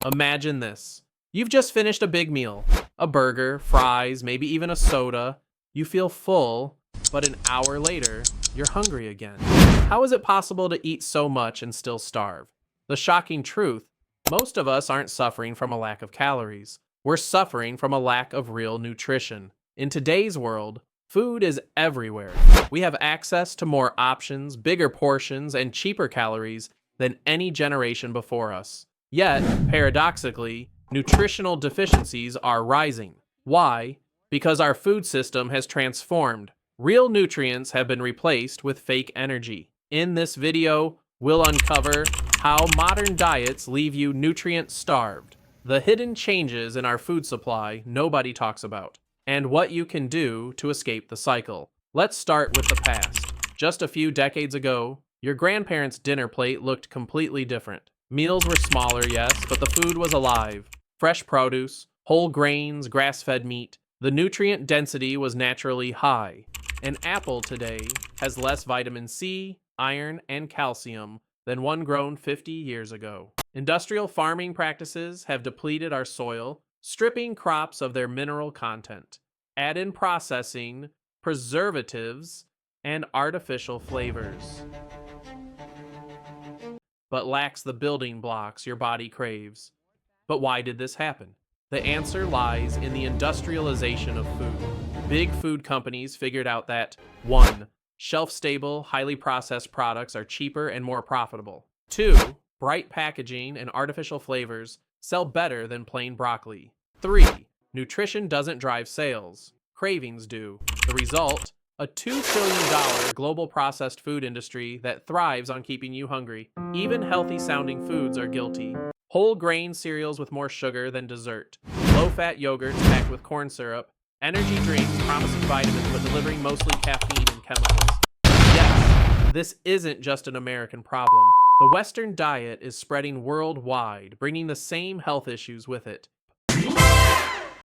Imagine this. You've just finished a big meal. A burger, fries, maybe even a soda. You feel full, but an hour later, you're hungry again. How is it possible to eat so much and still starve? The shocking truth, most of us aren't suffering from a lack of calories. We're suffering from a lack of real nutrition. In today's world, food is everywhere. We have access to more options, bigger portions, and cheaper calories than any generation before us. Yet, paradoxically, nutritional deficiencies are rising. Why? Because our food system has transformed. Real nutrients have been replaced with fake energy. In this video, we'll uncover how modern diets leave you nutrient-starved, the hidden changes in our food supply nobody talks about, and what you can do to escape the cycle. Let's start with the past. Just a few decades ago, your grandparents' dinner plate looked completely different. Meals were smaller, yes, but the food was alive. Fresh produce, whole grains, grass-fed meat. The nutrient density was naturally high. An apple today has less vitamin C, iron, and calcium than one grown 50 years ago. Industrial farming practices have depleted our soil, stripping crops of their mineral content. Add in processing, preservatives, and artificial flavors, but lacks the building blocks your body craves. But why did this happen? The answer lies in the industrialization of food. Big food companies figured out that 1. Shelf-stable, highly processed products are cheaper and more profitable. 2. Bright packaging and artificial flavors sell better than plain broccoli. 3. Nutrition doesn't drive sales. Cravings do. The result? A $2 trillion global processed food industry that thrives on keeping you hungry. Even healthy-sounding foods are guilty. Whole grain cereals with more sugar than dessert. Low-fat yogurts packed with corn syrup. Energy drinks promising vitamins but delivering mostly caffeine and chemicals. Yes, this isn't just an American problem. The Western diet is spreading worldwide, bringing the same health issues with it.